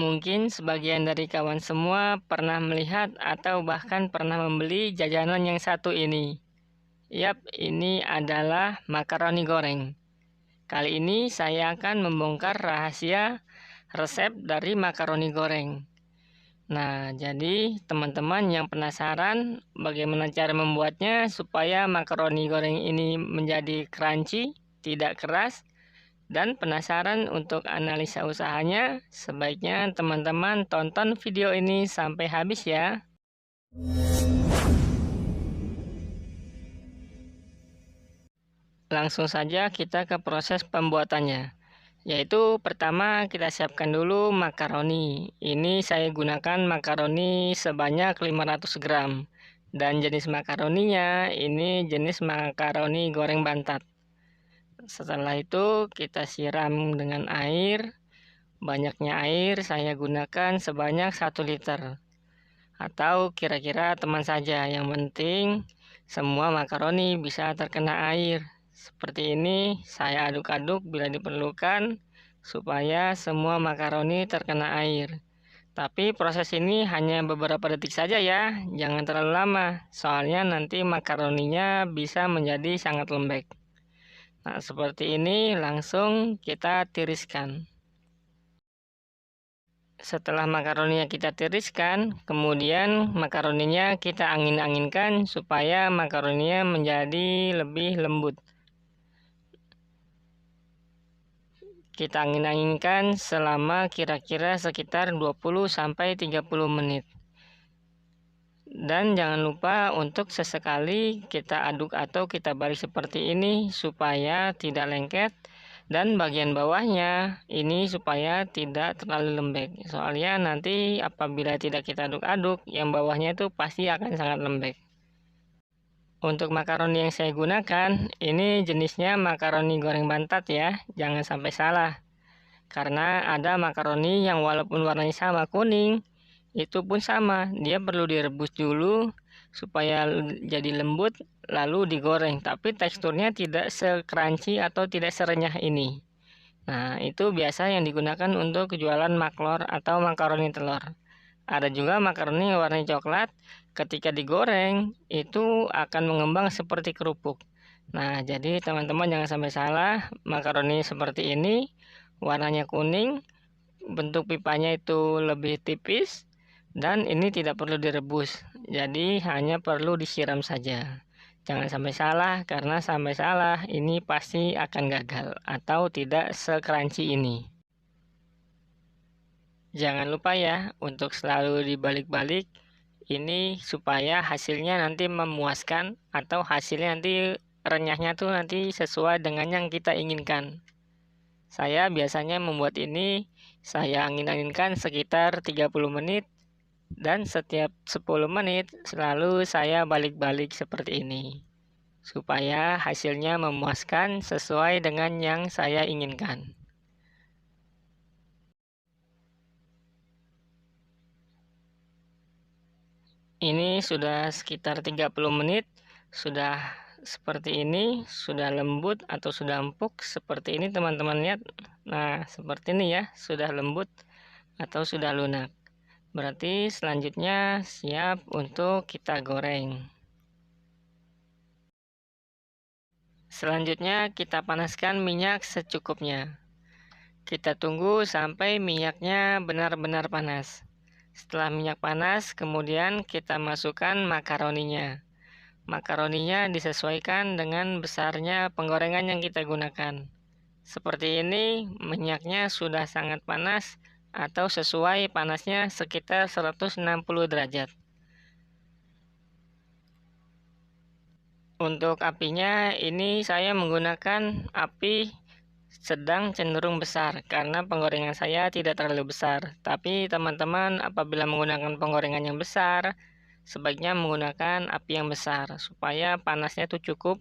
Mungkin sebagian dari kawan semua pernah melihat atau bahkan pernah membeli jajanan yang satu ini. Yap, ini adalah makaroni goreng. Kali ini saya akan membongkar rahasia resep dari makaroni goreng. Nah, jadi teman-teman yang penasaran bagaimana cara membuatnya supaya makaroni goreng ini menjadi crunchy, tidak keras, dan penasaran untuk analisa usahanya, sebaiknya teman-teman tonton video ini sampai habis ya. Langsung saja kita ke proses pembuatannya. Yaitu pertama kita siapkan dulu makaroni. Ini saya gunakan makaroni sebanyak 500 gram. Dan jenis makaroninya ini jenis makaroni goreng bantat. Setelah itu kita siram dengan air. Banyaknya air saya gunakan sebanyak 1 liter. Atau kira-kira teman saja, yang penting semua makaroni bisa terkena air. Seperti ini saya aduk-aduk bila diperlukan supaya semua makaroni terkena air. Tapi proses ini hanya beberapa detik saja ya, jangan terlalu lama, soalnya nanti makaroninya bisa menjadi sangat lembek. Nah, seperti ini langsung kita tiriskan. Setelah makaroninya kita tiriskan, kemudian makaroninya kita angin-anginkan supaya makaroninya menjadi lebih lembut. Kita angin-anginkan selama kira-kira sekitar 20-30 menit. Dan jangan lupa untuk sesekali kita aduk atau kita balik seperti ini supaya tidak lengket, dan bagian bawahnya ini supaya tidak terlalu lembek. Soalnya nanti apabila tidak kita aduk-aduk, yang bawahnya itu pasti akan sangat lembek. Untuk makaroni yang saya gunakan, ini jenisnya makaroni goreng bantat ya, jangan sampai salah. Karena ada makaroni yang walaupun warnanya sama kuning, itu pun sama, dia perlu direbus dulu supaya jadi lembut lalu digoreng, tapi teksturnya tidak se-crunchy atau tidak serenyah ini. Nah, itu biasa yang digunakan untuk jualan maklor atau makaroni telur. Ada juga makaroni yang warnanya coklat, ketika digoreng itu akan mengembang seperti kerupuk. Nah, jadi teman-teman jangan sampai salah, makaroni seperti ini warnanya kuning, bentuk pipanya itu lebih tipis, dan ini tidak perlu direbus, jadi hanya perlu disiram saja. Jangan sampai salah, karena sampai salah ini pasti akan gagal atau tidak se-crunchy ini. Jangan lupa ya untuk selalu dibalik-balik ini supaya hasilnya nanti memuaskan atau hasilnya nanti renyahnya tuh nanti sesuai dengan yang kita inginkan. Saya biasanya membuat ini, saya angin-anginkan sekitar 30 menit, dan setiap 10 menit selalu saya balik-balik seperti ini, supaya hasilnya memuaskan sesuai dengan yang saya inginkan. Ini sudah sekitar 30 menit, sudah seperti ini, sudah lembut atau sudah empuk seperti ini teman-teman lihat. Nah, seperti ini ya, sudah lembut atau sudah lunak. Berarti selanjutnya siap untuk kita goreng. Selanjutnya kita panaskan minyak secukupnya. Kita tunggu sampai minyaknya benar-benar panas. Setelah minyak panas, kemudian kita masukkan makaroninya. Makaroninya disesuaikan dengan besarnya penggorengan yang kita gunakan. Seperti ini, minyaknya sudah sangat panas atau sesuai panasnya sekitar 160 derajat. Untuk apinya ini saya menggunakan api sedang cenderung besar karena penggorengan saya tidak terlalu besar. Tapi teman-teman apabila menggunakan penggorengan yang besar, sebaiknya menggunakan api yang besar supaya panasnya itu cukup,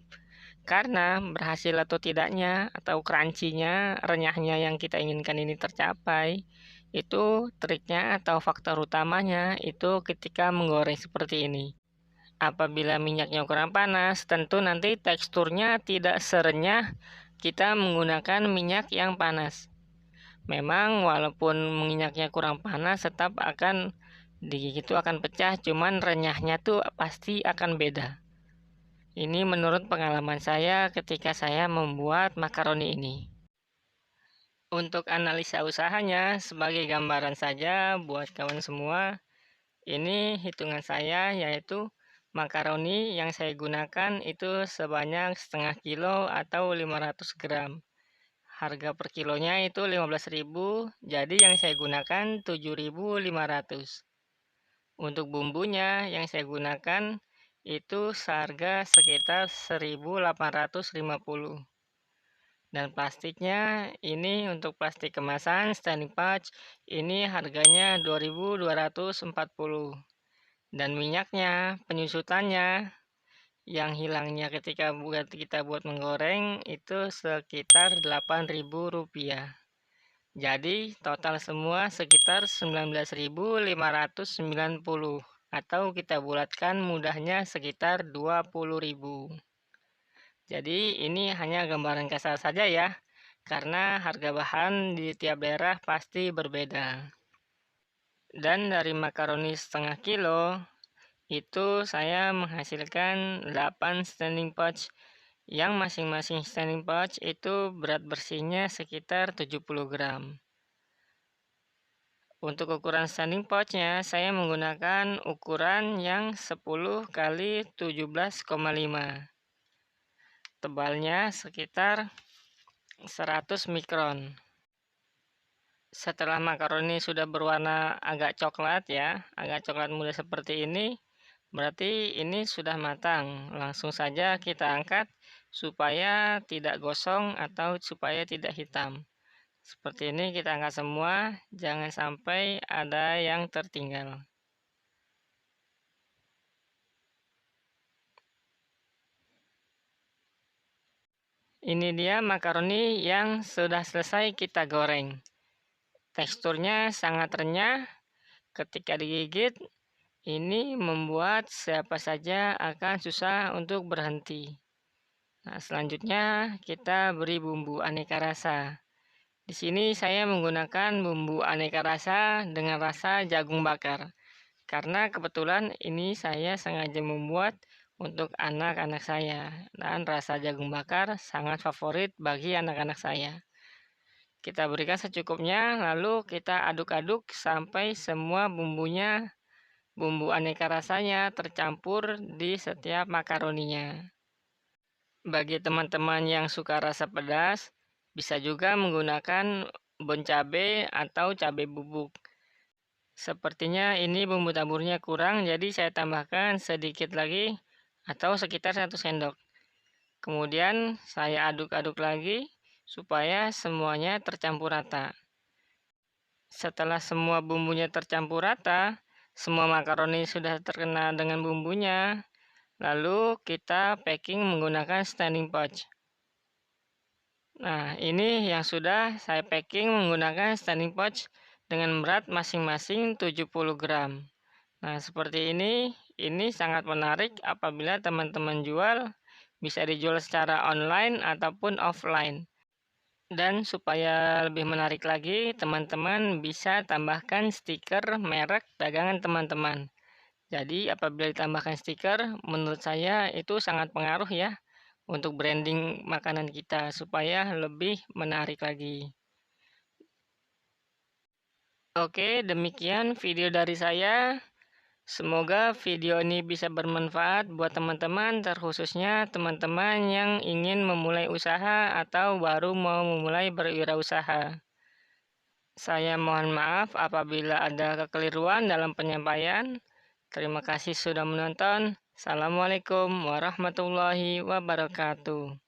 karena berhasil atau tidaknya atau crunchy-nya, renyahnya yang kita inginkan ini tercapai, itu triknya atau faktor utamanya itu ketika menggoreng seperti ini. Apabila minyaknya kurang panas, tentu nanti teksturnya tidak serenyah kita menggunakan minyak yang panas. Memang walaupun minyaknya kurang panas, tetap akan digigit itu akan pecah, cuman renyahnya tuh pasti akan beda. Ini menurut pengalaman saya ketika saya membuat makaroni ini. Untuk analisa usahanya, sebagai gambaran saja buat kawan semua, ini hitungan saya yaitu makaroni yang saya gunakan itu sebanyak setengah kilo atau 500 gram. Harga per kilonya itu 15.000, jadi yang saya gunakan 7.500. Untuk bumbunya yang saya gunakan itu seharga sekitar 1.850. Dan plastiknya ini untuk plastik kemasan standing pouch ini harganya 2.240. Dan minyaknya, penyusutannya yang hilangnya ketika kita buat menggoreng itu sekitar Rp8.000. Jadi total semua sekitar 19.590, atau kita bulatkan mudahnya sekitar 20.000. Jadi ini hanya gambaran kasar saja ya, karena harga bahan di tiap daerah pasti berbeda. Dan dari makaroni setengah kilo itu saya menghasilkan 8 standing pouch, yang masing-masing standing pouch itu berat bersihnya sekitar 70 gram. Untuk ukuran standing pouchnya saya menggunakan ukuran yang 10 kali 17,5. Tebalnya sekitar 100 mikron. Setelah makaroni sudah berwarna agak coklat ya, agak coklat muda seperti ini, berarti ini sudah matang. Langsung saja kita angkat supaya tidak gosong atau supaya tidak hitam. Seperti ini kita angkat semua, jangan sampai ada yang tertinggal. Ini dia makaroni yang sudah selesai kita goreng. Teksturnya sangat renyah, ketika digigit ini membuat siapa saja akan susah untuk berhenti. Nah, selanjutnya kita beri bumbu aneka rasa. Di sini saya menggunakan bumbu aneka rasa dengan rasa jagung bakar. Karena kebetulan ini saya sengaja membuat untuk anak-anak saya, dan rasa jagung bakar sangat favorit bagi anak-anak saya. Kita berikan secukupnya, lalu kita aduk-aduk sampai semua bumbu aneka rasanya tercampur di setiap makaroninya. Bagi teman-teman yang suka rasa pedas, bisa juga menggunakan bon cabe atau cabai bubuk. Sepertinya ini bumbu taburnya kurang, jadi saya tambahkan sedikit lagi atau sekitar 1 sendok. Kemudian saya aduk-aduk lagi supaya semuanya tercampur rata. Setelah semua bumbunya tercampur rata, semua makaroni sudah terkena dengan bumbunya, lalu kita packing menggunakan standing pouch. Nah, ini yang sudah saya packing menggunakan standing pouch dengan berat masing-masing 70 gram. Nah, seperti ini sangat menarik apabila teman-teman jual, bisa dijual secara online ataupun offline. Dan supaya lebih menarik lagi, teman-teman bisa tambahkan stiker merek dagangan teman-teman. Jadi apabila ditambahkan stiker, menurut saya itu sangat pengaruh ya untuk branding makanan kita supaya lebih menarik lagi. Oke, demikian video dari saya. Semoga video ini bisa bermanfaat buat teman-teman, terkhususnya teman-teman yang ingin memulai usaha atau baru mau memulai berwirausaha. Saya mohon maaf apabila ada kekeliruan dalam penyampaian. Terima kasih sudah menonton. Assalamualaikum warahmatullahi wabarakatuh.